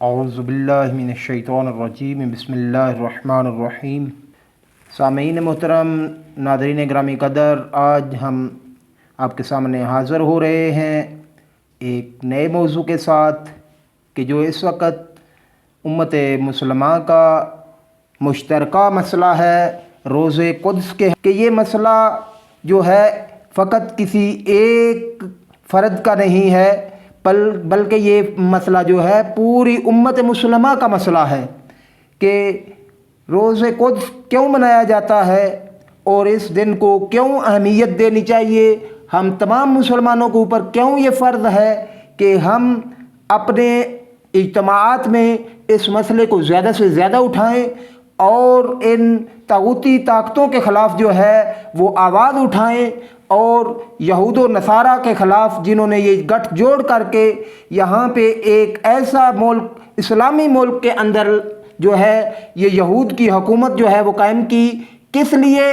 اعوذ باللہ من الشیطان الرجیم بسم اللہ الرحمن الرحیم۔ سامعین محترم، ناظرین گرامی قدر، آج ہم آپ کے سامنے حاضر ہو رہے ہیں ایک نئے موضوع کے ساتھ کہ جو اس وقت امت مسلمہ کا مشترکہ مسئلہ ہے روز قدس کے، کہ یہ مسئلہ جو ہے فقط کسی ایک فرد کا نہیں ہے بلکہ یہ مسئلہ جو ہے پوری امت مسلمہ کا مسئلہ ہے کہ روز قدس کیوں منایا جاتا ہے اور اس دن کو کیوں اہمیت دینی چاہیے۔ ہم تمام مسلمانوں کے اوپر کیوں یہ فرض ہے کہ ہم اپنے اجتماعات میں اس مسئلے کو زیادہ سے زیادہ اٹھائیں اور ان طاغوتی طاقتوں کے خلاف جو ہے وہ آواز اٹھائیں، اور یہود و نصارہ کے خلاف جنہوں نے یہ گٹھ جوڑ کر کے یہاں پہ ایک ایسا ملک، اسلامی ملک کے اندر جو ہے یہ یہود کی حکومت جو ہے وہ قائم کی، کس لیے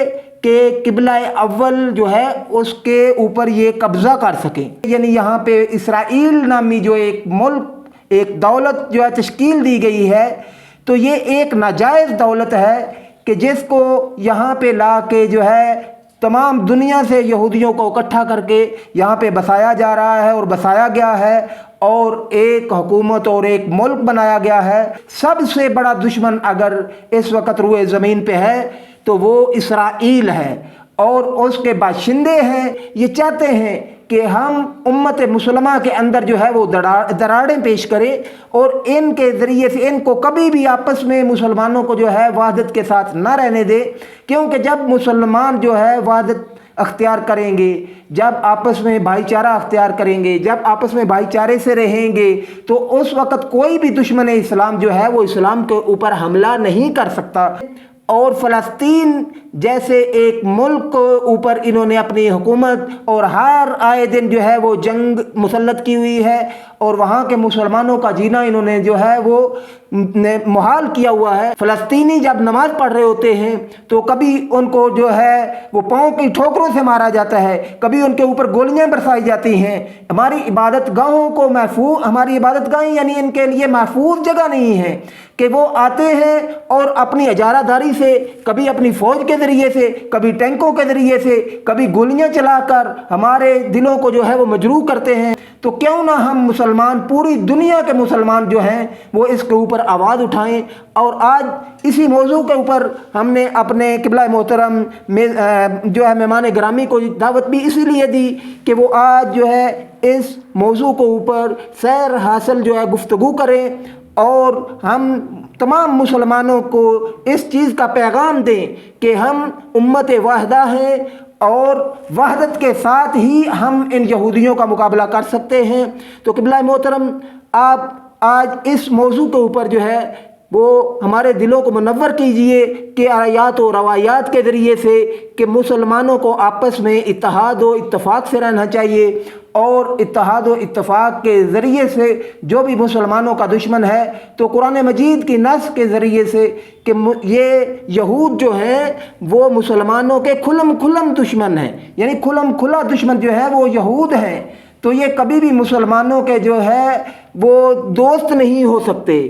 کہ قبلہ اول جو ہے اس کے اوپر یہ قبضہ کر سکیں۔ یعنی یہاں پہ اسرائیل نامی جو ایک ملک، ایک دولت جو ہے تشکیل دی گئی ہے، تو یہ ایک ناجائز دولت ہے کہ جس کو یہاں پہ لا کے جو ہے تمام دنیا سے یہودیوں کو اکٹھا کر کے یہاں پہ بسایا جا رہا ہے اور بسایا گیا ہے، اور ایک حکومت اور ایک ملک بنایا گیا ہے۔ سب سے بڑا دشمن اگر اس وقت روئے زمین پہ ہے تو وہ اسرائیل ہے، اور اس کے باشندے ہیں یہ چاہتے ہیں کہ ہم امت مسلمہ کے اندر جو ہے وہ دراڑیں پیش کریں، اور ان کے ذریعے سے ان کو کبھی بھی آپس میں مسلمانوں کو جو ہے وحدت کے ساتھ نہ رہنے دے، کیونکہ جب مسلمان جو ہے وحدت اختیار کریں گے، جب آپس میں بھائی چارہ اختیار کریں گے، جب آپس میں بھائی چارے سے رہیں گے، تو اس وقت کوئی بھی دشمن اسلام جو ہے وہ اسلام کے اوپر حملہ نہیں کر سکتا۔ اور فلسطین جیسے ایک ملک کو اوپر انہوں نے اپنی حکومت اور ہر آئے دن جو ہے وہ جنگ مسلط کی ہوئی ہے، اور وہاں کے مسلمانوں کا جینا انہوں نے جو ہے وہ محال کیا ہوا ہے۔ فلسطینی جب نماز پڑھ رہے ہوتے ہیں تو کبھی ان کو جو ہے وہ پاؤں کی ٹھوکروں سے مارا جاتا ہے، کبھی ان کے اوپر گولیاں برسائی جاتی ہیں۔ ہماری عبادت گاہوں کو محفوظ، ہماری عبادت گاہیں یعنی ان کے لیے محفوظ جگہ نہیں ہے کہ وہ آتے ہیں اور اپنی اجارہ داری سے، کبھی اپنی فوج کے ذریعے سے، کبھی ٹینکوں کے ذریعے سے، کبھی گولیاں چلا کر ہمارے دلوں کو جو ہے وہ مجروح کرتے ہیں۔ تو کیوں نہ ہم مسلمان، پوری دنیا کے مسلمان جو ہیں وہ اس کے اوپر آواز اٹھائیں، اور آج اسی موضوع کے اوپر ہم نے اپنے قبلہ محترم میں جو ہے مہمان گرامی کو دعوت بھی اسی لیے دی کہ وہ آج جو ہے اس موضوع کے اوپر سیر حاصل جو ہے گفتگو کریں، اور ہم تمام مسلمانوں کو اس چیز کا پیغام دیں کہ ہم امت واحدہ ہیں، اور وحدت کے ساتھ ہی ہم ان یہودیوں کا مقابلہ کر سکتے ہیں۔ تو قبلہ محترم، آپ آج اس موضوع کے اوپر جو ہے وہ ہمارے دلوں کو منور کیجئے کہ آیات و روایات کے ذریعے سے کہ مسلمانوں کو آپس میں اتحاد و اتفاق سے رہنا چاہیے، اور اتحاد و اتفاق کے ذریعے سے جو بھی مسلمانوں کا دشمن ہے تو قرآن مجید کی نص کے ذریعے سے کہ یہ یہود جو ہیں وہ مسلمانوں کے کھلم دشمن ہیں، یعنی کھلا دشمن جو ہے وہ یہود ہیں، تو یہ کبھی بھی مسلمانوں کے جو ہے وہ دوست نہیں ہو سکتے۔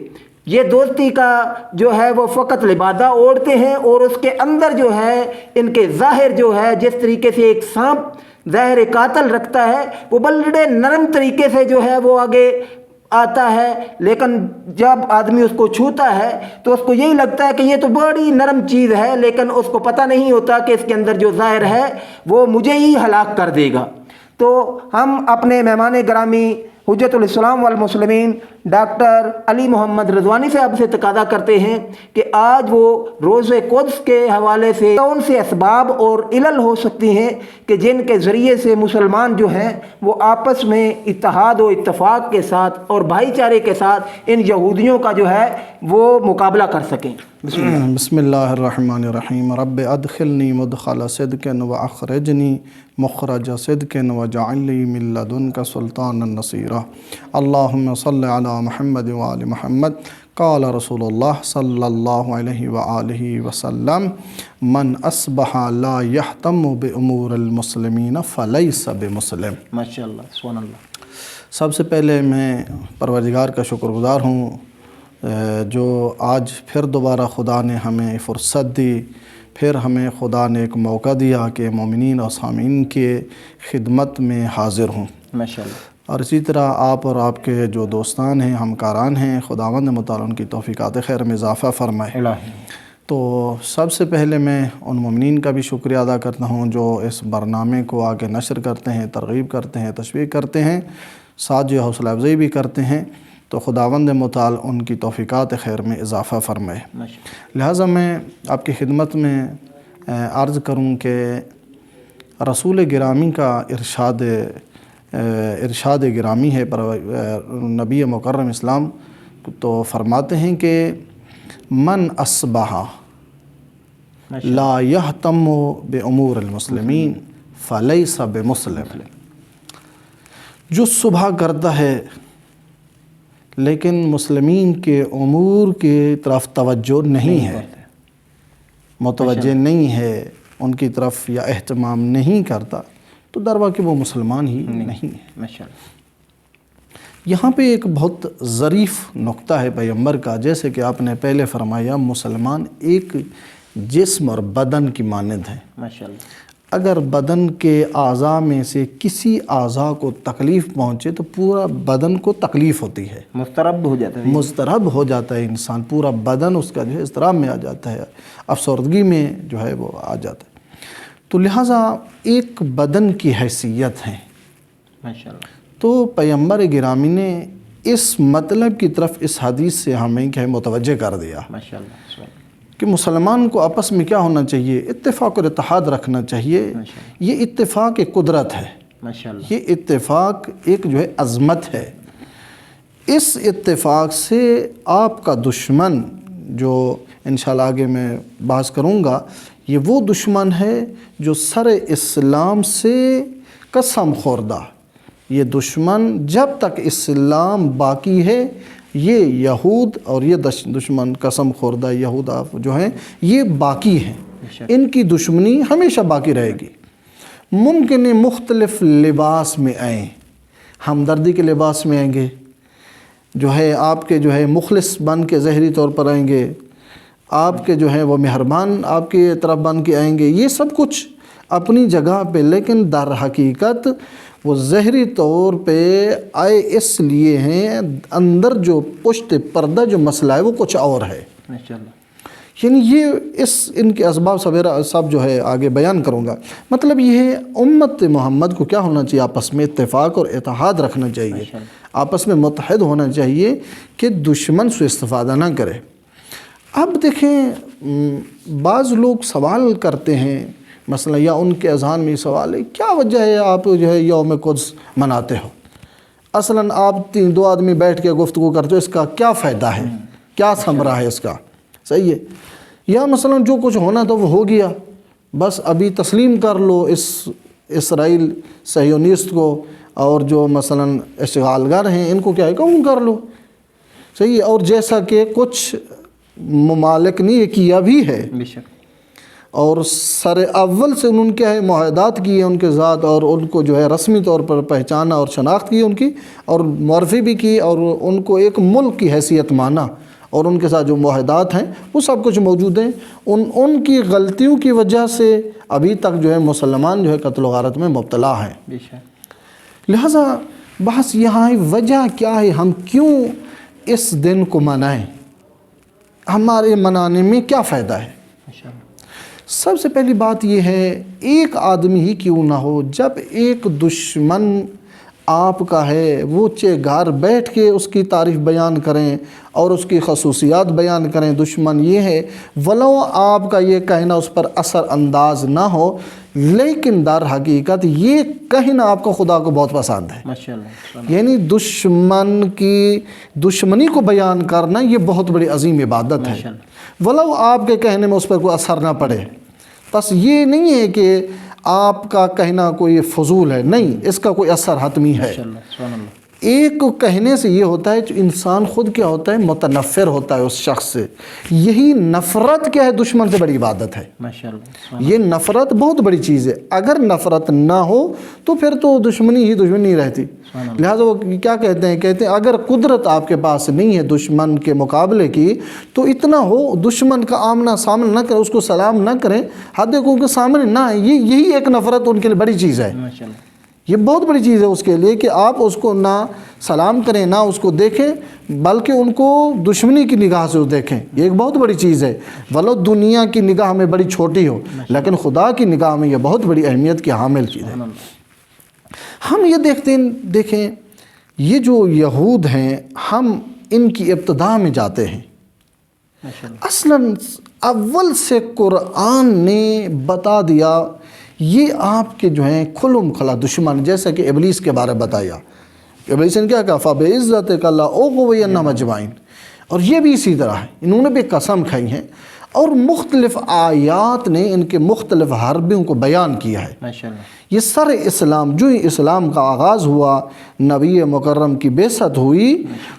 یہ دوستی کا جو ہے وہ فقط لبادہ اوڑھتے ہیں، اور اس کے اندر جو ہے ان کے ظاہر جو ہے جس طریقے سے ایک سانپ ظاہر قاتل رکھتا ہے، وہ بڑے نرم طریقے سے جو ہے وہ آگے آتا ہے، لیکن جب آدمی اس کو چھوتا ہے تو اس کو یہی لگتا ہے کہ یہ تو بڑی نرم چیز ہے، لیکن اس کو پتہ نہیں ہوتا کہ اس کے اندر جو ظاہر ہے وہ مجھے ہی ہلاک کر دے گا۔ تو ہم اپنے مہمان گرامی حجت الاسلام والمسلمین ڈاکٹر علی محمد رضوانی سے آپ سے تقاضا کرتے ہیں کہ آج وہ روز قدس کے حوالے سے کون سے اسباب اور علل ہو سکتی ہیں کہ جن کے ذریعے سے مسلمان جو ہیں وہ آپس میں اتحاد و اتفاق کے ساتھ اور بھائی چارے کے ساتھ ان یہودیوں کا جو ہے وہ مقابلہ کر سکیں۔ بسم اللہ الرحمن الرحیم۔ رب ادخلنی مدخل صدق واخرجنی مخرج صدق واجعل لی من لدنک سلطانا نصیرا۔ اللہم صلی علی محمد وآل محمد۔ قال رسول اللہ صلی اللہ علیہ وآلہ وسلم من اصبح لا یحتم بامور المسلمین فلیس بمسلم۔ ماشاءاللہ، سبحان اللہ۔ سب سے پہلے میں پروردگار کا شکر گزار ہوں جو آج پھر دوبارہ خدا نے ہمیں فرصت دی، پھر ہمیں خدا نے ایک موقع دیا کہ مومنین اور سامعین کے خدمت میں حاضر ہوں۔ ماشاءاللہ۔ اور اسی طرح آپ اور آپ کے جو دوستان ہیں، ہمکاران ہیں، خداوند متعال ان کی توفیقات خیر میں اضافہ فرمائے۔ الہی۔ تو سب سے پہلے میں ان مومنین کا بھی شکریہ ادا کرتا ہوں جو اس برنامے کو آگے نشر کرتے ہیں، ترغیب کرتے ہیں، تشویق کرتے ہیں، ساتھ جو حوصلہ افزائی بھی کرتے ہیں، تو خداوند متعال ان کی توفیقات خیر میں اضافہ فرمائے۔ لہٰذا میں آپ کی خدمت میں عرض کروں کہ رسول گرامی کا ارشاد گرامی ہے، نبی مکرم اسلام تو فرماتے ہیں کہ من اصبح لا یہتم بامور المسلمین فلیس بمسلم، جو صبح کرتا ہے لیکن مسلمین کے امور کی طرف توجہ نہیں ہے، متوجہ نہیں ہے ان کی طرف یا اہتمام نہیں کرتا، تو دروا کہ وہ مسلمان ہی نہیں ہے۔ یہاں پہ ایک بہت ظریف نقطہ ہے پیغمبر کا، جیسے کہ آپ نے پہلے فرمایا مسلمان ایک جسم اور بدن کی مانند ہے۔ اگر بدن کے اعضاء میں سے کسی اعضاء کو تکلیف پہنچے تو پورا بدن کو تکلیف ہوتی ہے، مضطرب ہو جاتا ہے انسان، پورا بدن اس کا جو ہے اضطراب میں آ جاتا ہے، افسردگی میں جو ہے وہ آ جاتا ہے۔ تو لہٰذا ایک بدن کی حیثیت ہے۔ تو پیغمبر گرامی نے اس مطلب کی طرف اس حدیث سے ہمیں کیا متوجہ کر دیا کہ مسلمان کو آپس میں کیا ہونا چاہیے، اتفاق اور اتحاد رکھنا چاہیے۔ یہ اتفاق ایک قدرت ہے، یہ اتفاق ایک جو ہے عظمت ہے۔ اس اتفاق سے آپ کا دشمن، جو انشاءاللہ آگے میں بحث کروں گا، یہ وہ دشمن ہے جو سر اسلام سے قسم خوردہ، یہ دشمن جب تک اسلام باقی ہے، یہ یہود اور یہ دشمن قسم خوردہ یہود جو ہیں یہ باقی ہیں، ان کی دشمنی ہمیشہ باقی رہے گی۔ ممکن ہے مختلف لباس میں آئیں، ہمدردی کے لباس میں آئیں گے، جو ہے آپ کے جو ہے مخلص بن کے ظاہری طور پر آئیں گے، آپ کے جو ہے وہ مہربان آپ کی طرف بن کے آئیں گے، یہ سب کچھ اپنی جگہ پہ، لیکن در حقیقت وہ ظاہری طور پہ آئے اس لیے ہیں، اندر جو پشت پردہ جو مسئلہ ہے وہ کچھ اور ہے۔ یعنی یہ ان کے اسباب سب جو ہے آگے بیان کروں گا۔ مطلب یہ ہے امت محمد کو کیا ہونا چاہیے، آپس میں اتفاق اور اتحاد رکھنا چاہیے، آپس میں متحد ہونا چاہیے کہ دشمن سے استفادہ نہ کرے۔ اب دیکھیں بعض لوگ سوال کرتے ہیں، مثلا یا ان کے اذہان میں سوال ہے، کیا وجہ ہے آپ جو ہے یوم قدس مناتے ہو؟ اصلاً آپ دو آدمی بیٹھ کے گفتگو کرتے ہو، اس کا کیا فائدہ ہے، کیا ثمرہ ہے اس کا؟ صحیح ہے، یا مثلا جو کچھ ہونا تھا وہ ہو گیا، بس ابھی تسلیم کر لو اس اسرائیل صہیونیسٹ کو، اور جو مثلا اشغالگر ہیں ان کو کیا ہے قبول کر لو۔ صحیح ہے، اور جیسا کہ کچھ ممالک نے یہ کیا بھی ہے، اور سر اول سے انہوں نے کیا ہے معاہدات کیے ان کے ذات، اور ان کو جو ہے رسمی طور پر پہچانا اور شناخت کی ان کی، اور معرفی بھی کی، اور ان کو ایک ملک کی حیثیت مانا، اور ان کے ساتھ جو معاہدات ہیں وہ سب کچھ موجود ہیں۔ ان کی غلطیوں کی وجہ سے ابھی تک جو ہے مسلمان جو ہے قتل و غارت میں مبتلا ہیں۔ لہٰذا بحث یہاں ہے وجہ کیا ہے، ہم کیوں اس دن کو منائیں، ہمارے منانے میں کیا فائدہ ہے؟ سب سے پہلی بات یہ ہے، ایک آدمی ہی کیوں نہ ہو، جب ایک دشمن آپ کا ہے وہ گھر بیٹھ کے اس کی تعریف بیان کریں اور اس کی خصوصیات بیان کریں، دشمن یہ ہے، ولو آپ کا یہ کہنا اس پر اثر انداز نہ ہو، لیکن در حقیقت یہ کہنا آپ کو خدا کو بہت پسند ہے۔ یعنی دشمن کی دشمنی کو بیان کرنا یہ بہت بڑی عظیم عبادت ہے، ولو آپ کے کہنے میں اس پر کوئی اثر نہ پڑے۔ بس یہ نہیں ہے کہ آپ کا کہنا کوئی فضول ہے، نہیں، اس کا کوئی اثر حتمی ہے۔ ایک کہنے سے یہ ہوتا ہے جو انسان خود کیا ہوتا ہے، متنفر ہوتا ہے اس شخص سے. یہی نفرت کیا ہے، دشمن سے بڑی عبادت ہے. ماشاءاللہ. یہ نفرت بہت بڑی چیز ہے. اگر نفرت نہ ہو تو پھر تو دشمنی ہی دشمنی رہتی. لہٰذا وہ کیا کہتے ہیں اگر قدرت آپ کے پاس نہیں ہے دشمن کے مقابلے کی تو اتنا ہو دشمن کا آمنا سامنا نہ کریں، اس کو سلام نہ کریں، حد کو کے سامنے نہ آئیں. یہی ایک نفرت ان کے لیے بڑی چیز ہے. ماشاءاللہ. یہ بہت بڑی چیز ہے اس کے لیے کہ آپ اس کو نہ سلام کریں، نہ اس کو دیکھیں، بلکہ ان کو دشمنی کی نگاہ سے دیکھیں. یہ ایک بہت بڑی چیز ہے. ولو دنیا کی نگاہ میں بڑی چھوٹی ہو، لیکن خدا کی نگاہ میں یہ بہت بڑی اہمیت کی حامل چیز ہے. ہم یہ دیکھیں یہ جو یہود ہیں، ہم ان کی ابتدا میں جاتے ہیں. اصلاً اول سے قرآن نے بتا دیا یہ آپ کے جو ہیں کھلم کھلا دشمن. جیسا کہ ابلیس کے بارے بتایا، ابلیس نے کیا کہا، فَبِعِزَّتِكَ لَأُغْوِيَنَّهُمْ أَجْمَعِينَ. اور یہ بھی اسی طرح ہے، انہوں نے بھی قسم کھائی ہے اور مختلف آیات نے ان کے مختلف حربوں کو بیان کیا ہے. ماشاءاللہ. یہ سر اسلام، جو ہی اسلام کا آغاز ہوا، نبی مکرم کی بعثت ہوئی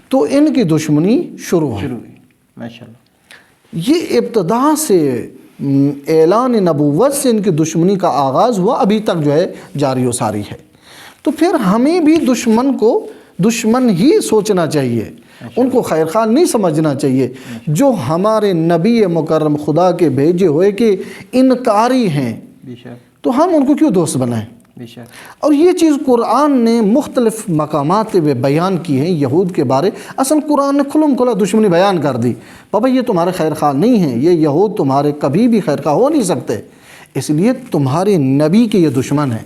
تو ان کی دشمنی شروع ہوئی. ماشاءاللہ. یہ ابتدا سے اعلان نبوت سے ان کی دشمنی کا آغاز ہوا، ابھی تک جو ہے جاری و ساری ہے. تو پھر ہمیں بھی دشمن کو دشمن ہی سوچنا چاہیے، ان کو خیر خواہ نہیں سمجھنا چاہیے. جو ہمارے نبی مکرم خدا کے بھیجے ہوئے کہ انکاری ہیں تو ہم ان کو کیوں دوست بنائیں. اور یہ چیز قرآن نے مختلف مقامات پہ بیان کی ہیں یہود کے بارے. اصل قرآن نے کھلم کھلا دشمنی بیان کر دی. بابا یہ تمہارے خیر خواہ نہیں ہیں، یہ یہود تمہارے کبھی بھی خیر خواہ ہو نہیں سکتے، اس لیے تمہارے نبی کے یہ دشمن ہیں.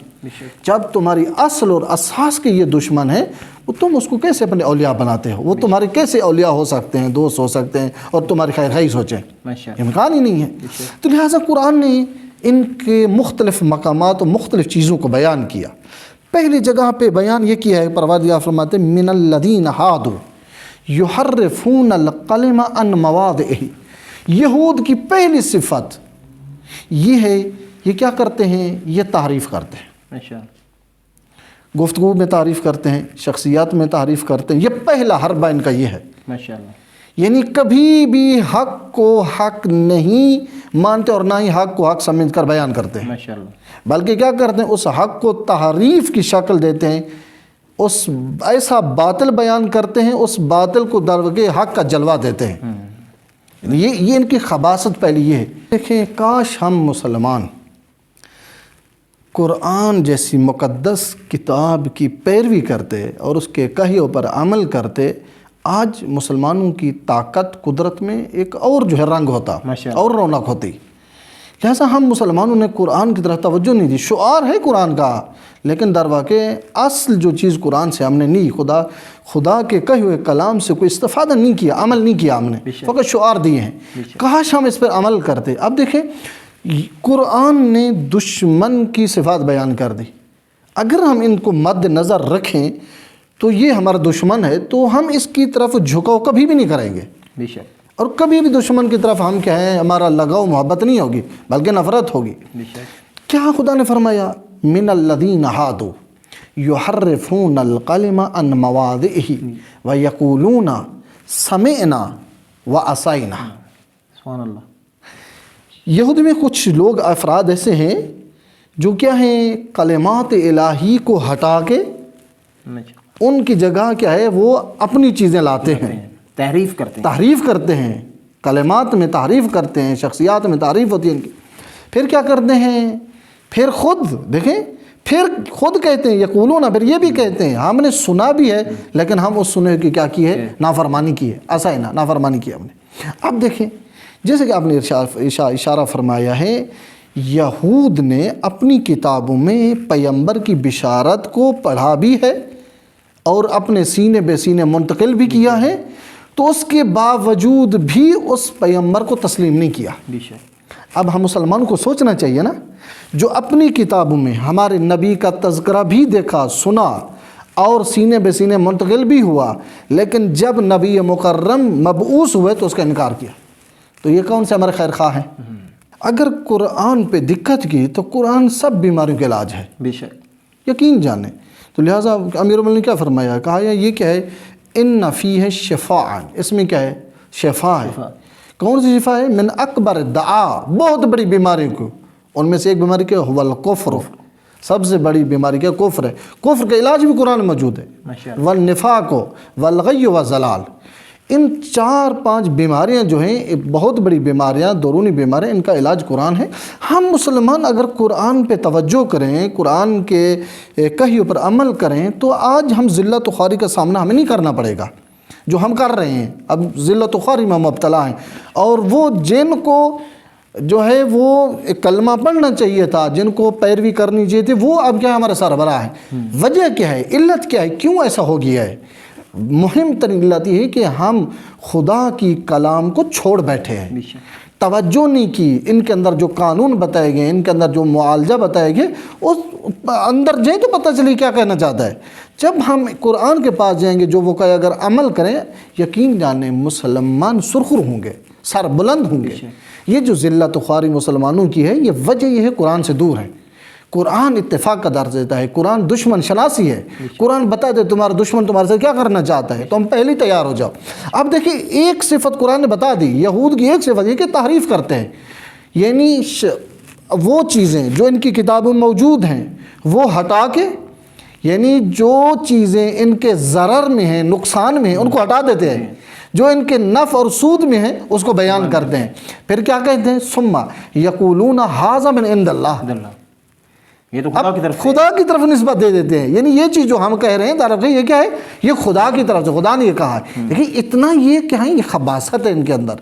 جب تمہاری اصل اور اساس کے یہ دشمن ہیں، وہ تم اس کو کیسے اپنے اولیاء بناتے ہو؟ وہ تمہارے کیسے اولیاء ہو سکتے ہیں، دوست ہو سکتے ہیں اور تمہاری خیر خواہی سوچیں؟ امکان ہی نہیں ہے. تو لہٰذا قرآن نے ان کے مختلف مقامات و مختلف چیزوں کو بیان کیا. پہلی جگہ پہ بیان یہ کیا ہے، پروردگار فرماتے ہیں من الذین ہادوا یحرفون الکلم عن مواضعہ. یہود کی پہلی صفت یہ ہے، یہ کیا کرتے ہیں، یہ تعریف کرتے ہیں. گفتگو میں تعریف کرتے ہیں، شخصیات میں تعریف کرتے ہیں. یہ پہلا حربہ ان کا یہ ہے. یعنی کبھی بھی حق کو حق نہیں مانتے اور نہ ہی حق کو حق سمجھ کر بیان کرتے ہیں، بلکہ کیا کرتے ہیں، اس حق کو تحریف کی شکل دیتے ہیں، اس ایسا باطل بیان کرتے ہیں، اس باطل کو درجے حق کا جلوہ دیتے ہیں. یہ ان کی خباثت پہلی یہ ہے. دیکھیں کاش ہم مسلمان قرآن جیسی مقدس کتاب کی پیروی کرتے اور اس کے کہیوں پر عمل کرتے. آج مسلمانوں کی طاقت قدرت میں ایک اور جو ہے رنگ ہوتا اور رونق ہوتی. لہٰذا ہم مسلمانوں نے قرآن کی طرف توجہ نہیں دی. شعار ہے قرآن کا، لیکن در واقع اصل جو چیز قرآن سے ہم نے نہیں، خدا کے کہے ہوئے کلام سے کوئی استفادہ نہیں کیا، عمل نہیں کیا. ہم نے فقط شعار دیے ہیں. کاش ہم اس پر عمل کرتے. اب دیکھیں قرآن نے دشمن کی صفات بیان کر دی. اگر ہم ان کو مد نظر رکھیں تو یہ ہمارا دشمن ہے، تو ہم اس کی طرف جھکاؤ کبھی بھی نہیں کریں گے. اور کبھی بھی دشمن کی طرف ہم کیا ہے، ہمارا لگاؤ محبت نہیں ہوگی بلکہ نفرت ہوگی. کیا خدا نے فرمایا من الذین ہادوا یحرفون الکلم عن مواضعہ ویقولون سمعنا وعصینا. سبحان اللہ. یہودی میں کچھ لوگ افراد ایسے ہیں جو کیا ہیں، کلمات الہی کو ہٹا کے ان کی جگہ کیا ہے وہ اپنی چیزیں لاتے ہیں، تحریف کرتے ہیں، کلمات میں تعریف کرتے ہیں، شخصیات میں تعریف ہوتی ہے ان کی. پھر کیا کرتے ہیں، پھر خود دیکھیں، پھر خود کہتے ہیں یقولون، پھر یہ بھی کہتے ہیں ہم نے سنا بھی ہے لیکن ہم اس سنے کی کیا کی ہے، نافرمانی کی ہے. عصینا، نافرمانی کی ہم نے. اب دیکھیں جیسے کہ آپ نے اشارہ فرمایا ہے، یہود نے اپنی کتابوں میں پیغمبر کی بشارت کو پڑھا بھی ہے اور اپنے سینے بے سینے منتقل بھی کیا ہے، تو اس کے باوجود بھی اس پیغمبر کو تسلیم نہیں کیا. اب ہم مسلمانوں کو سوچنا چاہیے نا، جو اپنی کتابوں میں ہمارے نبی کا تذکرہ بھی دیکھا، سنا اور سینے بے سینے منتقل بھی ہوا، لیکن جب نبی مکرم مبعوث ہوئے تو اس کا انکار کیا، تو یہ کون سے ہمارے خیر خواہ ہیں؟ اگر قرآن پہ دقت کی تو قرآن سب بیماریوں کا علاج ہے، یقین جانیں. تو لہٰذا امیر المومنین نے کیا فرمایا، کہا یہ کیا ہے، ان فیہ شفاء، اس میں کیا ہے، شفا ہے۔ کون سی شفا ہے؟ من اکبر دعا، بہت بڑی بیماری کو، ان میں سے ایک بیماری کیا ہے، والکفر، سب سے بڑی بیماری کیا، کفر ہے۔ کفر کا علاج بھی قرآن میں موجود ہے، والنفاق والغی والضلال۔ ان 4-5 بیماریاں جو ہیں، بہت بڑی بیماریاں، درونی بیماریاں، ان کا علاج قرآن ہے۔ ہم مسلمان اگر قرآن پہ توجہ کریں، قرآن کے کہیوں پر عمل کریں، تو آج ہم ذلت و خواری کا سامنا ہمیں نہیں کرنا پڑے گا جو ہم کر رہے ہیں۔ اب ذلت و خواری میں مبتلا ہیں، اور وہ جن کو جو ہے وہ ایک کلمہ پڑھنا چاہیے تھا، جن کو پیروی کرنی چاہیے تھی، وہ اب کیا ہمارے سربراہ ہیں۔ وجہ کیا ہے، علت کیا ہے، کیوں ایسا ہو گیا ہے؟ مہم ترین علت یہ ہے کہ ہم خدا کی کلام کو چھوڑ بیٹھے ہیں، توجہ نہیں کی۔ ان کے اندر جو قانون بتائے گئے، ان کے اندر جو معالجہ بتائے گئے، اس اندر جائیں تو پتہ چلے کیا کہنا چاہتا ہے۔ جب ہم قرآن کے پاس جائیں گے، جو وہ کہے، اگر عمل کریں، یقین جانیں مسلمان سرخر ہوں گے، سر بلند ہوں گے۔ یہ جو ذلت و خواری مسلمانوں کی ہے، یہ وجہ یہ ہے قرآن سے دور ہے۔ قرآن اتفاق کا درس دیتا ہے، قرآن دشمن شناسی ہے۔ قرآن بتا دے تمہارا دشمن تمہارے سے کیا کرنا چاہتا ہے، تو ہم پہلے ہی تیار ہو جاؤ۔ اب دیکھیں، ایک صفت قرآن نے بتا دی، یہود کی ایک صفت یہ کہ تحریف کرتے ہیں، یعنی وہ چیزیں جو ان کی کتابوں میں موجود ہیں وہ ہٹا کے، یعنی جو چیزیں ان کے ضرر میں ہیں، نقصان میں ہیں، ان کو ہٹا دیتے ہیں، جو ان کے نفع اور سود میں ہیں اس کو بیان کرتے ہیں۔ پھر کیا کہتے ہیں، ثم یقولون ھذا من عند اللہ، یہ تو خدا کی طرف خدا کی طرف نسبت دے دیتے ہیں۔ یعنی یہ چیز جو ہم کہہ رہے ہیں تعریف، یہ کیا ہے، یہ خدا کی طرف سے، خدا نے یہ کہا ہے۔ دیکھیں اتنا یہ کیا ہے، یہ خباثت ہے ان کے اندر۔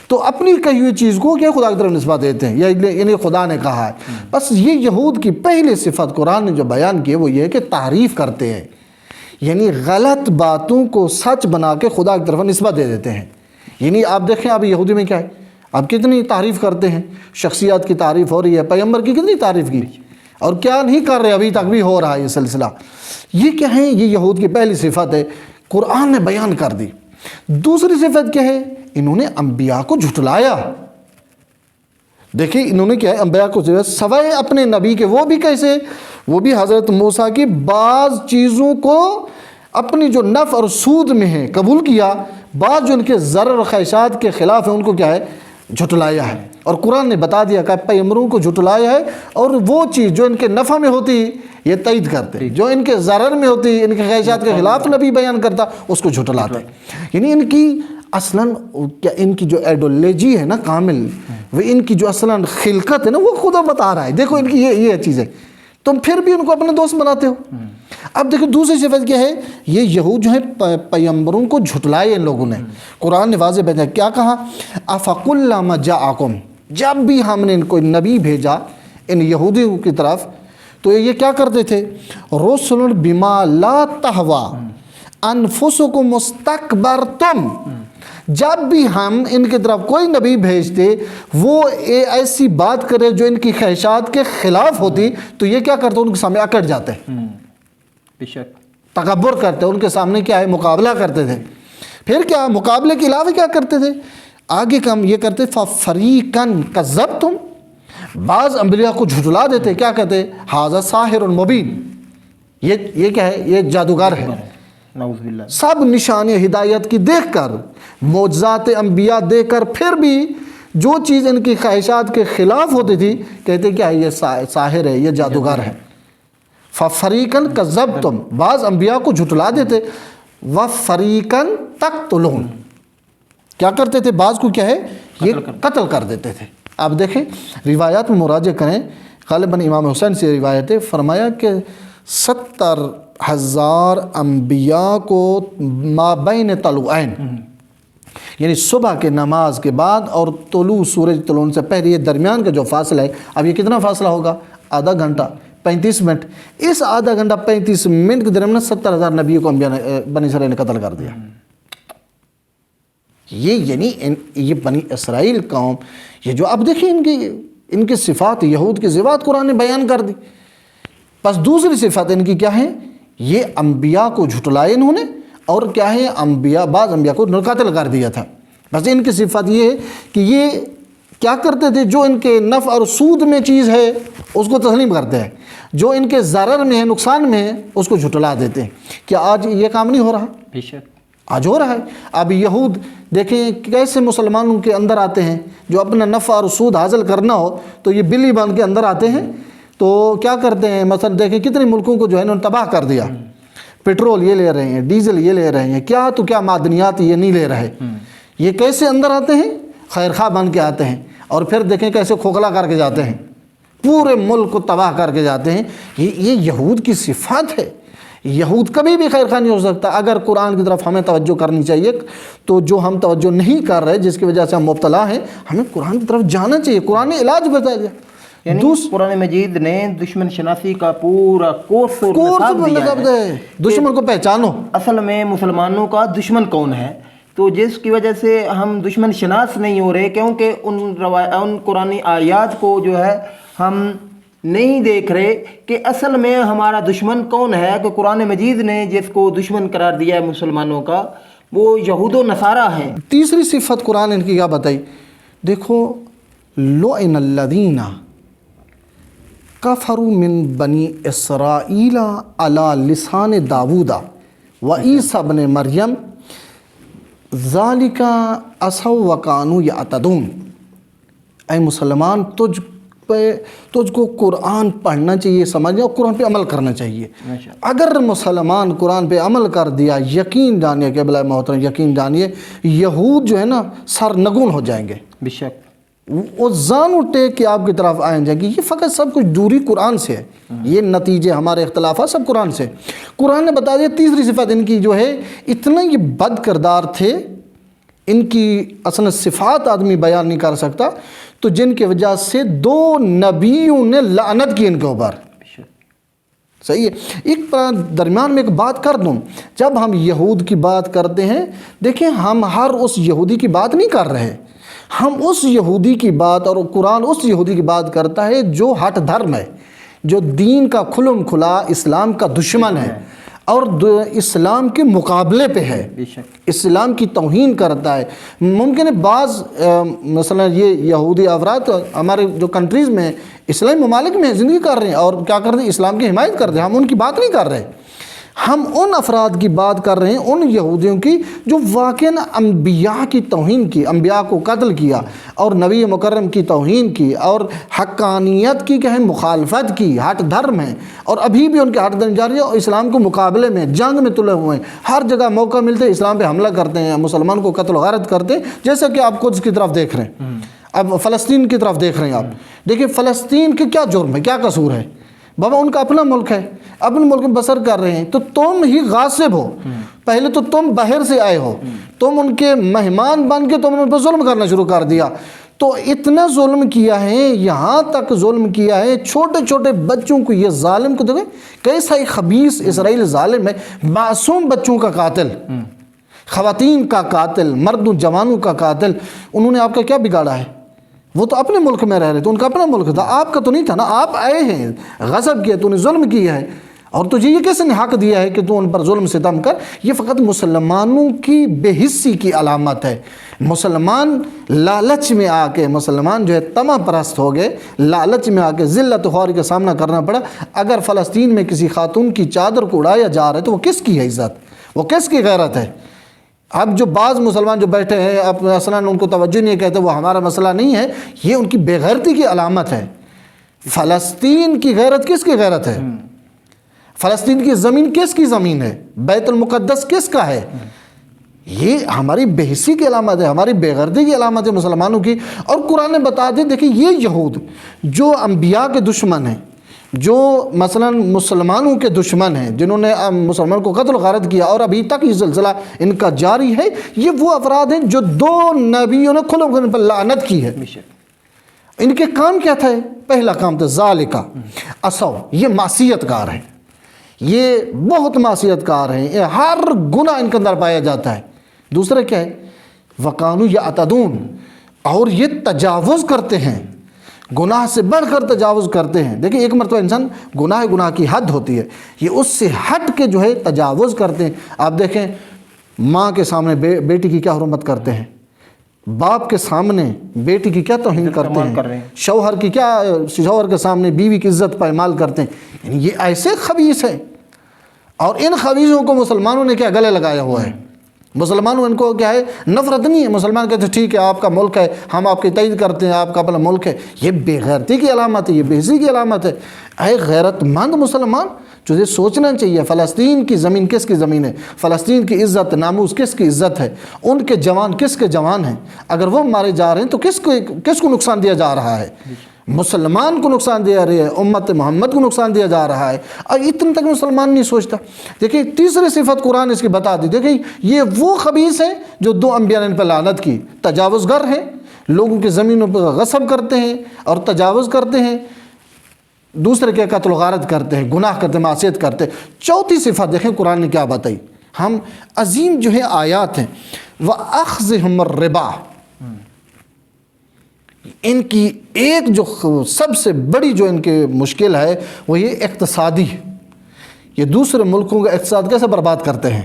تو اپنی کہی ہوئی چیز کو کیا خدا کی طرف نسبت دیتے ہیں، یعنی خدا نے کہا ہے۔ بس یہ یہود کی پہلی صفت قرآن نے جو بیان کی ہے وہ یہ ہے کہ تعریف کرتے ہیں، یعنی غلط باتوں کو سچ بنا کے خدا کی طرف نسبت دے دیتے ہیں۔ یعنی آپ دیکھیں اب یہودی میں کیا ہے، آپ کتنی تعریف کرتے ہیں، شخصیات کی تعریف ہو رہی ہے، پیغمبر کی کتنی تعریف کی، اور کیا نہیں کر رہے، ابھی تک بھی ہو رہا ہے یہ سلسلہ۔ یہ کیا ہے، یہ یہود کی پہلی صفت ہے، قرآن نے بیان کر دی۔ دوسری صفت کیا ہے، انہوں نے انبیاء کو جھٹلایا۔ دیکھیں انہوں نے کیا ہے، انبیاء کو سوائے اپنے نبی کے، وہ بھی کیسے، وہ بھی حضرت موسیٰ کی بعض چیزوں کو اپنی جو نفع اور سود میں ہیں قبول کیا، بعض جو ان کے ضرر و خواہشات کے خلاف ہیں ان کو کیا ہے، جھٹلایا ہے۔ اور قرآن نے بتا دیا کہ پیغمبروں کو جھٹلایا ہے، اور وہ چیز جو ان کے نفع میں ہوتی یہ تائید کرتے، جو ان کے ضرر میں ہوتی، ان کے خواہشات کے خلاف نبی بیان کرتا، اس کو جھٹلاتے۔ یعنی ان کی اصلاً کیا، ان کی جو ایڈولوجی ہے نا کامل، وہ ان کی جو اصلاً خلقت ہے نا، وہ خدا بتا رہا ہے، دیکھو ان کی یہ چیز ہے، تم پھر بھی ان کو اپنے دوست بناتے ہو۔ اب دیکھو دوسری صفت کیا ہے، یہ یہود جو ہے پیغمبروں کو جھٹلائے ان لوگوں نے۔ قرآن نے واضح بھیجا، کیا کہا، افکلما جاءکم، جب بھی ہم نے ان کو نبی بھیجا ان یہودیوں کی طرف، تو یہ کیا کرتے تھے، رسل بما لا تہوا انفسکم مستکبرتم، جب بھی ہم ان کی طرف کوئی نبی بھیجتے وہ ایسی بات کرے جو ان کی خواہشات کے خلاف ہوتی، تو یہ کیا کرتے، ان کے سامنے اکڑ جاتے، تکبر کرتے، ان کے سامنے کیا ہے، مقابلہ کرتے تھے۔ پھر کیا، مقابلے کے علاوہ کیا کرتے تھے، آگے کم یہ کرتے، فَفَرِيقًا كَذَّبْتُمْ، بعض انبیاء کو جھٹلا دیتے، کیا کہتے، ھذا ساحر مبین، یہ کیا ہے، یہ جادوگر ہے۔ نعوذ باللہ، سب نشانی ہدایت کی دیکھ کر، معجزات انبیاء دیکھ کر، پھر بھی جو چیز ان کی خواہشات کے خلاف ہوتی تھی کہتے کیا ہے، یہ ساحر ہے، یہ جادوگر ہے۔ فَفَرِيقًا كَذَّبْتُمْ، بعض انبیاء کو جھٹلا دیتے، وَفَرِيقًا تَقْتُلُونَ، کیا کرتے تھے، بعض کو کیا ہے، یہ قتل کر دیتے تھے۔ آپ دیکھیں روایات میں مراجعہ کریں، غالباً امام حسین سے روایت ہے، فرمایا کہ 70,000 انبیاء کو ما بین طلوعین، یعنی صبح کے نماز کے بعد اور طلوع سورج طلوع سے پہلے، یہ درمیان کا جو فاصلہ ہے، اب یہ کتنا فاصلہ ہوگا، آدھا گھنٹہ 35 منٹ، اس آدھا گھنٹہ 35 منٹ کے درمیان 70,000 نبیوں کو انبیاء بنی اسرائیل نے قتل کر دیا۔ یہ یعنی یہ بنی اسرائیل قوم، یہ جو اب دیکھیں ان کی صفات، یہود کی صفات قرآن نے بیان کر دی۔ بس دوسری صفت ان کی کیا ہے، یہ انبیاء کو جھٹلائے انہوں نے، اور کیا ہے، بعض انبیاء کو قتل کر دیا تھا۔ بس ان کی صفت یہ ہے کہ یہ کیا کرتے تھے؟ جو ان کے نفع اور سود میں چیز ہے اس کو تسلیم کرتے ہیں، جو ان کے ضرر میں ہے، نقصان میں ہے، اس کو جھٹلا دیتے ہیں۔ کیا آج یہ کام نہیں ہو رہا؟ بے شک آج ہو رہا ہے۔ اب یہود دیکھیں کیسے مسلمانوں کے اندر آتے ہیں، جو اپنا نفع اور سود حاصل کرنا ہو تو یہ بلی بن کے اندر آتے ہیں، تو کیا کرتے ہیں؟ مثلا دیکھیں کتنے ملکوں کو جو ہے انہوں نے تباہ کر دیا، پیٹرول یہ لے رہے ہیں، ڈیزل یہ لے رہے ہیں، کیا تو کیا معدنیات یہ نہیں لے رہے۔ یہ کیسے اندر آتے ہیں؟ خیر خواہ بن کے آتے ہیں، اور پھر دیکھیں کیسے کھوکھلا کر کے جاتے ہیں، پورے ملک کو تباہ کر کے جاتے ہیں۔ یہ یہود کی صفات ہے۔ یہود کبھی بھی خیر خواہ نہیں ہو سکتا۔ اگر قرآن کی طرف ہمیں توجہ کرنی چاہیے تو جو ہم توجہ نہیں کر رہے، جس کی وجہ سے ہم مبتلا ہیں، ہمیں قرآن کی طرف جانا چاہیے۔ قرآن نے علاج بتا دیا، یعنی قرآن مجید نے دشمن شناسی کا پورا کورس اور نصاب دیا ہے۔ دشمن کو پہچانو، اصل میں مسلمانوں کا دشمن کون ہے، تو جس کی وجہ سے ہم دشمن شناس نہیں ہو رہے، کیونکہ ان قرآنی آیات کو جو ہے ہم نہیں دیکھ رہے کہ اصل میں ہمارا دشمن کون ہے۔ کہ قرآن مجید نے جس کو دشمن قرار دیا ہے مسلمانوں کا، وہ یہود و نصارہ ہیں۔ تیسری صفت قرآن ان کی کیا بتائی؟ دیکھو، لعن الذین کفروا من بنی اسرائیل علی لسان داود و عیسی ابن مریم ذالک عصوا وکانوا یعتدون۔ اے مسلمان، تجھ کو قرآن پڑھنا چاہیے، سمجھنا، اور قرآن پہ عمل کرنا چاہیے۔ اگر مسلمان قرآن پہ عمل کر دیا، یقین جانیے کہ بلا محترم، یقین جانیے یہود جو ہے نا سرنگون ہو جائیں گے۔ بے شک وہ زان اٹھے کہ آپ کی طرف آئیں جائیں گے۔ یہ فقط سب کچھ دوری قرآن سے ہے، یہ نتیجے ہمارے اختلافات سب قرآن سے۔ قرآن نے بتا دیا تیسری صفت ان کی جو ہے، اتنا یہ بد کردار تھے، ان کی اصل صفات آدمی بیان نہیں کر سکتا، تو جن کی وجہ سے 2 نبیوں نے لعنت کی ان کے اوپر۔ صحیح ہے۔ ایک درمیان میں ایک بات کر دوں، جب ہم یہود کی بات کرتے ہیں، دیکھیں ہم ہر اس یہودی کی بات نہیں کر رہے، ہم اس یہودی کی بات، اور قرآن اس یہودی کی بات کرتا ہے جو ہٹ دھرم ہے، جو دین کا کھلم کھلا اسلام کا دشمن ہے، اور اسلام کے مقابلے پہ ہے، اسلام کی توہین کرتا ہے۔ ممکن ہے بعض مثلا یہ یہودی افراد ہمارے جو کنٹریز میں اسلامی ممالک میں زندگی کر رہے ہیں اور کیا کر رہے ہیں، اسلام کی حمایت کر رہے ہیں، ہم ان کی بات نہیں کر رہے، ہم ان افراد کی بات کر رہے ہیں، ان یہودیوں کی جو واقعاً انبیاء کی توہین کی، انبیاء کو قتل کیا اور نبی مکرم کی توہین کی اور حقانیت کی کہیں مخالفت کی، ہٹ دھرم ہیں، اور ابھی بھی ان کے ہٹ دھرم جاری ہے، اور اسلام کو مقابلے میں جنگ میں تلے ہوئے ہیں، ہر جگہ موقع ملتے اسلام پہ حملہ کرتے ہیں، مسلمان کو قتل و غارت کرتے ہیں، جیسا کہ آپ قدس کی طرف دیکھ رہے ہیں، اب فلسطین کی طرف دیکھ رہے ہیں آپ، دیکھیں فلسطین کے کیا جرم ہے، کیا قصور ہے؟ بابا ان کا اپنا ملک ہے، اپنے ملک میں بسر کر رہے ہیں، تو تم ہی غاصب ہو، پہلے تو تم باہر سے آئے ہو، تم ان کے مہمان بن کے تم نے ان پر ظلم کرنا شروع کر دیا، تو اتنا ظلم کیا ہے، یہاں تک ظلم کیا ہے، چھوٹے چھوٹے بچوں کو، یہ ظالم کو دیکھیں کیسا ہی خبیث اسرائیل ظالم ہے، معصوم بچوں کا قاتل، خواتین کا قاتل، مرد و جوانوں کا قاتل، انہوں نے آپ کا کیا بگاڑا ہے؟ وہ تو اپنے ملک میں رہ رہے تھے، ان کا اپنا ملک تھا، آپ کا تو نہیں تھا نا، آپ آئے ہیں، غصب کیا، تو نے ظلم کیا ہے، اور تجھے یہ کیسے نے حق دیا ہے کہ تو ان پر ظلم ستم کر؟ یہ فقط مسلمانوں کی بے حسی کی علامت ہے۔ مسلمان لالچ میں آ کے، مسلمان جو ہے طمع پرست ہو گئے، لالچ میں آ کے ذلت و خواری کا سامنا کرنا پڑا۔ اگر فلسطین میں کسی خاتون کی چادر کو اڑایا جا رہا ہے تو وہ کس کی ہے عزت، وہ کس کی غیرت ہے؟ اب جو بعض مسلمان جو بیٹھے ہیں، اب اصلاً ان کو توجہ نہیں کہتے وہ ہمارا مسئلہ نہیں ہے، یہ ان کی بے غیرتی کی علامت ہے۔ فلسطین کی غیرت کس کی غیرت ہے؟ فلسطین کی زمین کس کی زمین ہے؟ بیت المقدس کس کا ہے؟ یہ ہماری بے حسی کی علامت ہے، ہماری بے غیرتی کی علامت ہے مسلمانوں کی۔ اور قرآن نے بتا دی، دیکھیں یہ یہود جو انبیاء کے دشمن ہیں، جو مثلا مسلمانوں کے دشمن ہیں، جنہوں نے مسلمان کو قتل و غارت کیا اور ابھی تک یہ سلسلہ ان کا جاری ہے، یہ وہ افراد ہیں جو 2 نبیوں نے کھلم کھلم پر لعنت کی ہے۔ ان کے کام کیا تھا؟ پہلا کام تھا ذالکا عصوا، یہ معصیت کار ہے، یہ بہت معصیت کار ہیں، ہر گناہ ان کے اندر پایا جاتا ہے۔ دوسرا کیا ہے؟ وکانوا یعتدون، اور یہ تجاوز کرتے ہیں، گناہ سے بڑھ کر تجاوز کرتے ہیں۔ دیکھیں ایک مرتبہ انسان گناہ کی حد ہوتی ہے، یہ اس سے ہٹ کے جو ہے تجاوز کرتے ہیں۔ آپ دیکھیں ماں کے سامنے بیٹی کی کیا حرمت کرتے ہیں، باپ کے سامنے بیٹی کی کیا توہین کرتے ہیں، شوہر کی کیا، شوہر کے سامنے بیوی کی عزت پائمال کرتے ہیں، یعنی یہ ایسے خبیث ہیں۔ اور ان خبیثوں کو مسلمانوں نے کیا گلے لگایا ہوا ہے، مسلمانوں ان کو کیا ہے، نفرت نہیں ہے، مسلمان کہتے ہیں ٹھیک ہے آپ کا ملک ہے، ہم آپ کی تائید کرتے ہیں، آپ کا اپنا ملک ہے۔ یہ بے غیرتی کی علامت ہے، یہ بے عزتی کی علامت ہے۔ اے غیرت مند مسلمان، تجھے سوچنا چاہیے فلسطین کی زمین کس کی زمین ہے، فلسطین کی عزت ناموس کس کی عزت ہے، ان کے جوان کس کے جوان ہیں، اگر وہ مارے جا رہے ہیں تو کس کو نقصان دیا جا رہا ہے، مسلمان کو نقصان دیا رہی ہے، امت محمد کو نقصان دیا جا رہا ہے، اور اتنے تک مسلمان نہیں سوچتا۔ دیکھیں تیسری صفت قرآن اس کی بتا دی، دیکھیں یہ وہ خبیث ہیں جو دو انبیاء نے ان پر لعنت کی، تجاوز گر ہیں، لوگوں کی زمینوں پر غصب کرتے ہیں اور تجاوز کرتے ہیں، دوسرے کے قتل و غارت کرتے ہیں، گناہ کرتے ہیں، معصیت کرتے ہیں۔ چوتھی صفت دیکھیں قرآن نے کیا بتائی، ہم عظیم جو ہے آیات ہیں، وَأَخْذِهُمُ الرِّبَا، ان کی ایک جو سب سے بڑی جو ان کے مشکل ہے وہ یہ اقتصادی، یہ دوسرے ملکوں کا اقتصاد کیسے برباد کرتے ہیں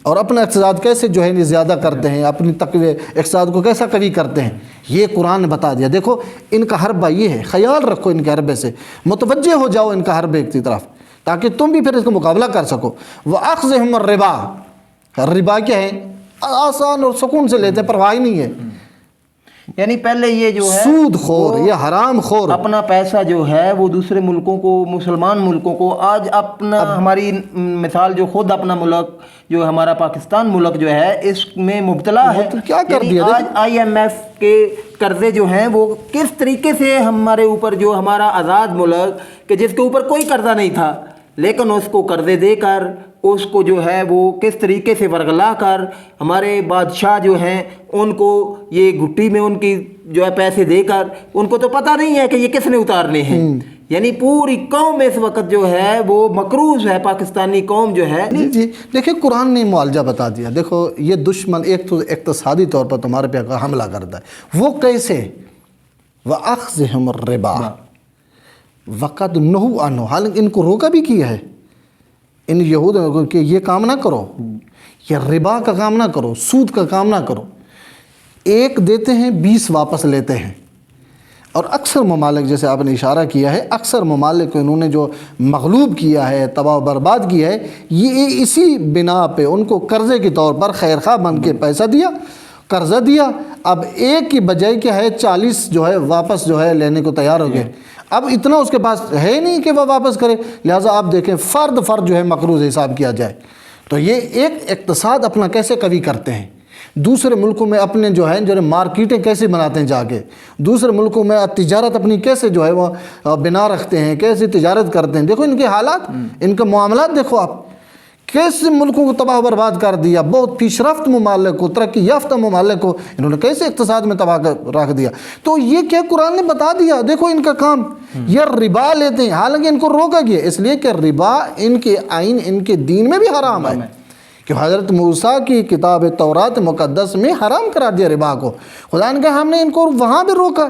اور اپنا اقتصاد کیسے جو ہے زیادہ کرتے ہیں، اپنی تقوی اقتصاد کو کیسا قوی کرتے ہیں، یہ قرآن نے بتا دیا۔ دیکھو ان کا حربہ یہ ہے، خیال رکھو ان کے حربے سے، متوجہ ہو جاؤ ان کا حربے کی طرف تاکہ تم بھی پھر اس کا مقابلہ کر سکو۔ وَأَخْذِهُمُ الرِّبَا، ربا کیا ہے، آسان اور سکون سے لیتے ہیں، پرواہ نہیں ہے، یعنی پہلے یہ جو ہے سود خور، یہ حرام خور، اپنا پیسہ جو ہے وہ دوسرے ملکوں کو، مسلمان ملکوں کو، آج اپنا ہماری مثال جو خود اپنا ملک جو ہمارا پاکستان ملک جو ہے اس میں مبتلا ہے۔ کیا کر دیا آج IMF کے قرضے جو ہیں وہ کس طریقے سے ہمارے اوپر، جو ہمارا آزاد ملک کہ جس کے اوپر کوئی قرضہ نہیں تھا لیکن اس کو قرضے دے کر، اس کو جو ہے وہ کس طریقے سے ورگلا کر، ہمارے بادشاہ جو ہیں ان کو یہ گھٹی میں ان کی جو ہے پیسے دے کر، ان کو تو پتہ نہیں ہے کہ یہ کس نے اتارنے ہیں، یعنی پوری قوم اس وقت جو ہے وہ مقروض ہے، پاکستانی قوم جو ہے۔ جی دیکھیں قرآن نے معالجہ بتا دیا، دیکھو یہ دشمن ایک تو اقتصادی طور پر تمہارے پہ حملہ کرتا ہے، وہ کیسے، وَأَخْذِهُمُ الرِّبَا وَقَدْ نُهُوا عَنْهُ، حالانکہ ان کو روکا بھی کیا ہے ان یہود کہ یہ کام نہ کرو، یہ ربا کا کام نہ کرو، سود کا کام نہ کرو، ایک دیتے ہیں 20 واپس لیتے ہیں۔ اور اکثر ممالک جیسے آپ نے اشارہ کیا ہے، اکثر ممالک کو انہوں نے جو مغلوب کیا ہے، تباہ و برباد کیا ہے، یہ اسی بنا پہ ان کو قرضے کے طور پر خیر خواہ بن کے پیسہ دیا، قرضہ دیا، اب ایک کی بجائے کیا ہے 40 جو ہے واپس جو ہے لینے کو تیار ہو گئے۔ اب اتنا اس کے پاس ہے نہیں کہ وہ واپس کرے، لہٰذا آپ دیکھیں فرد جو ہے مقروض حساب کیا جائے۔ تو یہ ایک اقتصاد اپنا کیسے قوی کرتے ہیں، دوسرے ملکوں میں اپنے جو ہے مارکیٹیں کیسے بناتے ہیں، جا کے دوسرے ملکوں میں تجارت اپنی کیسے جو ہے وہ بنا رکھتے ہیں، کیسے تجارت کرتے ہیں۔ دیکھو ان کے حالات، ان کے معاملات دیکھو آپ، کیسے ملکوں کو تباہ برباد کر دیا، بہت پیش رفت ممالک کو، ترقی یافتہ ممالک کو انہوں نے کیسے اقتصاد میں تباہ رکھ دیا۔ تو یہ کیا قرآن نے بتا دیا، دیکھو ان کا کام، یہ ربا لیتے ہیں، حالانکہ ان کو روکا گیا اس لیے کہ ربا ان کے آئین، ان کے دین میں بھی حرام ہے، کہ حضرت موسیٰ کی کتاب تورات مقدس میں حرام کرا دیا ربا کو، خدا نے کہا ہم نے ان کو وہاں بھی روکا،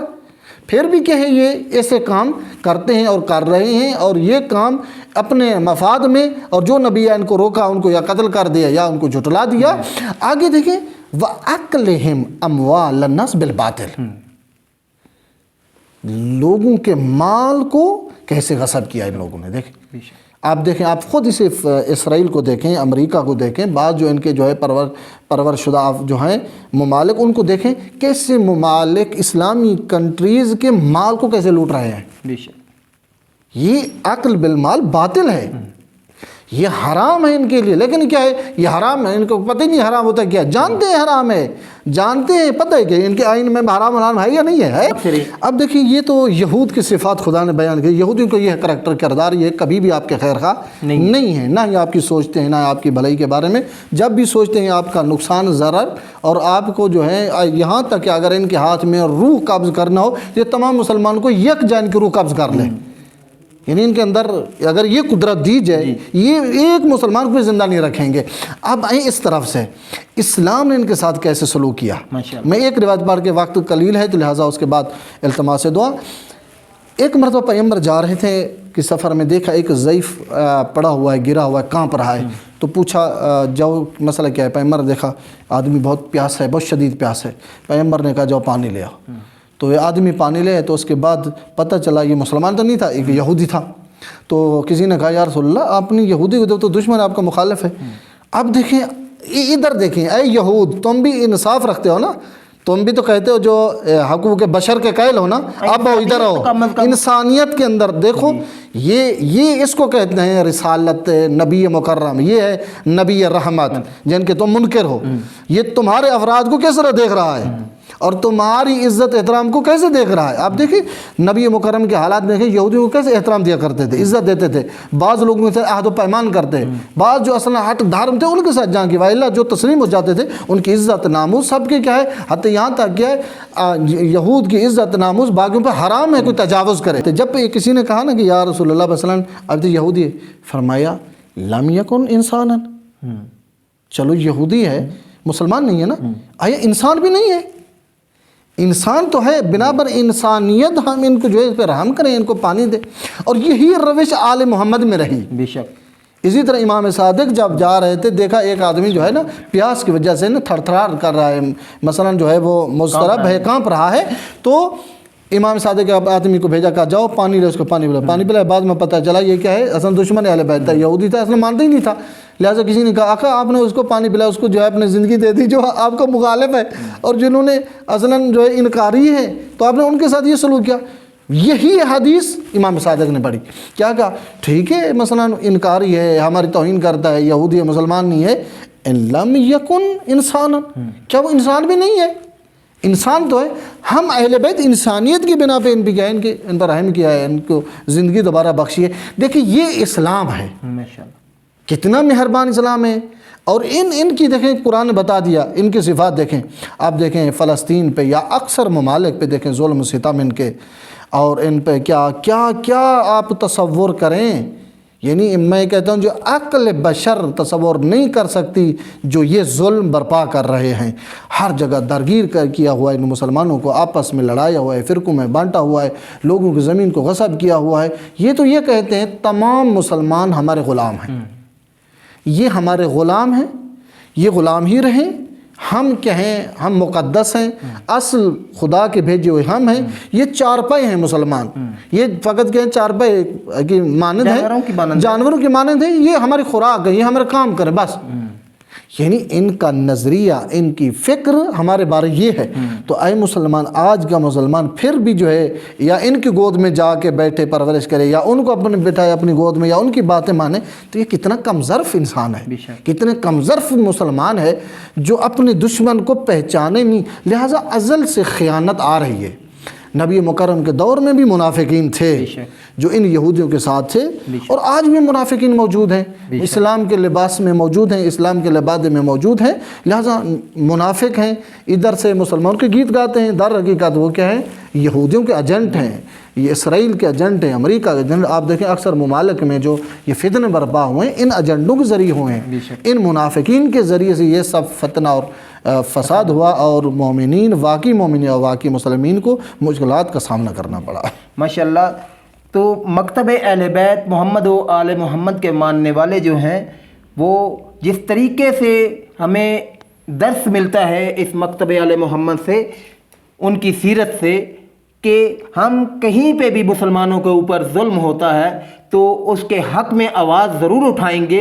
پھر بھی کہ یہ ایسے کام کرتے ہیں اور کر رہے ہیں، اور یہ کام اپنے مفاد میں، اور جو نبی ان کو روکا ان کو یا قتل کر دیا یا ان کو جھٹلا دیا۔ آگے دیکھیں وَأَكْلِهِمْ أَمْوَالَ النَّاسِ بِالْبَاطِلِ، لوگوں کے مال کو کیسے غصب کیا ان لوگوں نے۔ دیکھیں آپ دیکھیں، آپ خود اسے اسرائیل کو دیکھیں، امریکہ کو دیکھیں، بعض جو ان کے جو ہے پرور شدہ جو ہیں ممالک، ان کو دیکھیں کیسے ممالک اسلامی کنٹریز کے مال کو کیسے لوٹ رہے ہیں۔ یہ عقل بالمال باطل ہے، یہ حرام ہے ان کے لیے، لیکن کیا ہے یہ حرام ہے، ان کو پتہ ہی نہیں حرام ہوتا کیا، جانتے ہیں حرام ہے، جانتے ہیں، پتہ ہے کہ ان کے آئین میں حرام ہے یا نہیں ہے۔ اب دیکھیں یہ تو یہود کی صفات خدا نے بیان کی، یہودیوں کو یہ کریکٹر کردار یہ کبھی بھی آپ کے خیر خواہ نہیں ہے، نہ ہی آپ کی سوچتے ہیں، نہ آپ کی بھلائی کے بارے میں، جب بھی سوچتے ہیں آپ کا نقصان ضرر، اور آپ کو جو ہے یہاں تک کہ اگر ان کے ہاتھ میں روح قبض کرنا ہو، یہ تمام مسلمانوں کو یک جان کی روح قبض کر لیں، یعنی ان کے اندر اگر یہ قدرت دی جائے یہ ایک مسلمان کو بھی زندہ نہیں رکھیں گے۔ اب آئیں اس طرف سے اسلام نے ان کے ساتھ کیسے سلوک کیا۔ میں ایک روایت پڑھ کے، وقت قلیل ہے تو لہٰذا اس کے بعد التماس دعا۔ ایک مرتبہ پیغمبر جا رہے تھے کہ سفر میں دیکھا ایک ضعیف پڑا ہوا ہے، گرا ہوا ہے، کانپ رہا ہے، تو پوچھا جو مسئلہ کیا ہے، پیغمبر نے دیکھا آدمی بہت پیاس ہے، بہت شدید پیاس ہے، پیغمبر نے کہا جاؤ پانی لے آؤ۔ تو یہ آدمی پانی لے، تو اس کے بعد پتہ چلا یہ مسلمان تو نہیں تھا، ایک یہودی تھا۔ تو کسی نے کہا یا رسول اللہ آپ نے یہودی کو تو دشمن آپ کا مخالف ہے۔ اب دیکھیں ادھر دیکھیں، اے یہود تم بھی انصاف رکھتے ہو نا، تم بھی تو کہتے ہو جو حقوق بشر کے قائل ہو نا، اب ادھر ہو انسانیت کے اندر دیکھو۔ یہ اس کو کہتے ہیں رسالت، نبی مکرم، یہ ہے نبی رحمت جن کے تم منکر ہو۔ یہ تمہارے افراد کو کس طرح دیکھ رہا ہے اور تمہاری عزت احترام کو کیسے دیکھ رہا ہے۔ آپ دیکھیں نبی مکرم کے حالات دیکھیں، یہودیوں کو کیسے احترام دیا کرتے تھے، عزت دیتے تھے، بعض لوگوں سے عہد و پیمان کرتے، بعض جو اصل ہٹ دھارم تھے ان کے ساتھ جان کی وائلہ جو تسلیم ہو جاتے تھے، ان کی عزت ناموس سب کے کیا ہے، حتی یہاں تک کیا ہے یہود کی عزت ناموس باقیوں پہ حرام ہے کوئی تجاوز کرے۔ جب کسی نے کہا نا کہ یا رسول اللہ صلی اللہ علیہ وسلم اب تو یہودی ہے، فرمایا لم یکن انسانا، چلو یہودی ہے مسلمان نہیں ہے نا، آیا انسان بھی نہیں ہے؟ انسان تو ہے، بنا پر انسانیت ہم ان کو جو ہے اس پہ رحم کریں، ان کو پانی دیں، اور یہی روش آل محمد میں رہی۔ بے شک اسی طرح امام صادق جب جا رہے تھے، دیکھا ایک آدمی جو ہے نا پیاس کی وجہ سے نا تھر تھرار کر رہا ہے، مثلا جو ہے وہ مضطرب ہے، کانپ رہا ہے، تو امام صادق آدمی کو بھیجا، کہا جاؤ پانی لے، اس کو پانی پلایا، پانی پلایا، بعد میں پتہ چلا یہ کیا ہے، اصل دشمن اہل بیت تھا، یہودی تھا، اصل مانتا ہی نہیں تھا، لہٰذا کسی نے کہا آقا آپ نے اس کو پانی پلایا، اس کو جو ہے اپنی زندگی دے دی جو آپ کا مخالف ہے اور جنہوں نے اصلاً جو ہے انکاری ہے، تو آپ نے ان کے ساتھ یہ سلوک کیا۔ یہی حدیث امام صادق نے پڑھی، کیا کہا ٹھیک ہے مثلا انکاری ہے، ہماری توہین کرتا ہے، یہودی ہے، مسلمان نہیں ہے، ان لم یکن انسانا، کیا وہ انسان بھی نہیں ہے؟ انسان تو ہے، ہم اہل بیت انسانیت کی بنا پہ ان پہ کیا ہے، ان پر رحم کیا ہے، ان کو زندگی دوبارہ بخشی ہے۔ دیکھیں یہ اسلام ہے، ماشاءاللہ کتنا مہربان اسلام ہے، اور ان کی دیکھیں قرآن نے بتا دیا، ان کی صفات دیکھیں، آپ دیکھیں فلسطین پہ یا اکثر ممالک پہ دیکھیں ظلم و ستم ان کے، اور ان پہ کیا کیا کیا آپ تصور کریں، یعنی میں کہتا ہوں جو عقل بشر تصور نہیں کر سکتی جو یہ ظلم برپا کر رہے ہیں، ہر جگہ درگیر کیا ہوا ہے، ان مسلمانوں کو آپس میں لڑایا ہوا ہے، فرقوں میں بانٹا ہوا ہے، لوگوں کی زمین کو غصب کیا ہوا ہے۔ یہ تو یہ کہتے ہیں تمام مسلمان ہمارے غلام ہیں، یہ ہمارے غلام ہیں، یہ غلام ہی رہیں، ہم کہیں ہم مقدس ہیں، اصل خدا کے بھیجے ہوئے ہم ہیں، یہ چارپائی ہیں مسلمان، یہ فقط کہیں چارپائی کی مانند ہیں، جانوروں کی مانند ہیں، یہ ہماری خوراک ہے، یہ ہمارا کام کریں بس۔ یعنی ان کا نظریہ، ان کی فکر ہمارے بارے یہ ہے۔ تو اے مسلمان، آج کا مسلمان پھر بھی جو ہے یا ان کی گود میں جا کے بیٹھے پرورش کرے یا ان کو اپنے بٹھائے اپنی گود میں یا ان کی باتیں مانے، تو یہ کتنا کم ظرف انسان ہے، کتنے کم ظرف مسلمان ہے جو اپنے دشمن کو پہچانے نہیں۔ لہٰذا ازل سے خیانت آ رہی ہے۔ نبی مکرم کے دور میں بھی منافقین تھے جو ان یہودیوں کے ساتھ تھے، اور آج بھی منافقین موجود ہیں، اسلام کے لباس میں موجود ہیں، اسلام کے لبادے میں موجود ہیں، لہٰذا منافق ہیں، ادھر سے مسلمانوں کے گیت گاتے ہیں، در حقیقت وہ کیا ہیں، یہودیوں کے ایجنٹ ہیں، یہ اسرائیل کے ایجنٹ ہیں، امریکہ کے ایجنٹ۔ آپ دیکھیں اکثر ممالک میں جو یہ فتنے برپا ہوئے ہیں، ان ایجنٹوں کے ذریعے ہوئے ہیں، ان منافقین کے ذریعے سے یہ سب فتنہ اور فساد ہوا، اور مومنین، واقعی مومنین اور واقعی مسلمین کو مشکلات کا سامنا کرنا پڑا۔ ماشاءاللہ۔ تو مکتب اہل بیت محمد و آل محمد کے ماننے والے جو ہیں، وہ جس طریقے سے ہمیں درس ملتا ہے اس مکتب اہل محمد سے، ان کی سیرت سے، کہ ہم کہیں پہ بھی مسلمانوں کے اوپر ظلم ہوتا ہے تو اس کے حق میں آواز ضرور اٹھائیں گے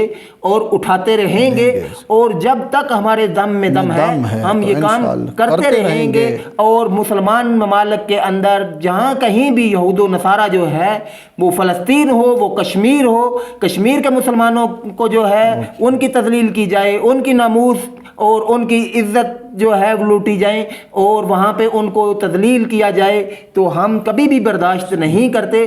اور اٹھاتے رہیں گے، اور جب تک ہمارے دم میں دم ہے ہم یہ کام کرتے رہیں گے۔ اور مسلمان ممالک کے اندر جہاں کہیں بھی یہود و نصارہ جو ہے، وہ فلسطین ہو، وہ کشمیر ہو، کشمیر کے مسلمانوں کو جو ہے ان کی تذلیل کی جائے، ان کی ناموس اور ان کی عزت جو ہے لوٹی جائیں، اور وہاں پہ ان کو تذلیل کیا جائے، تو ہم کبھی بھی برداشت نہیں کرتے۔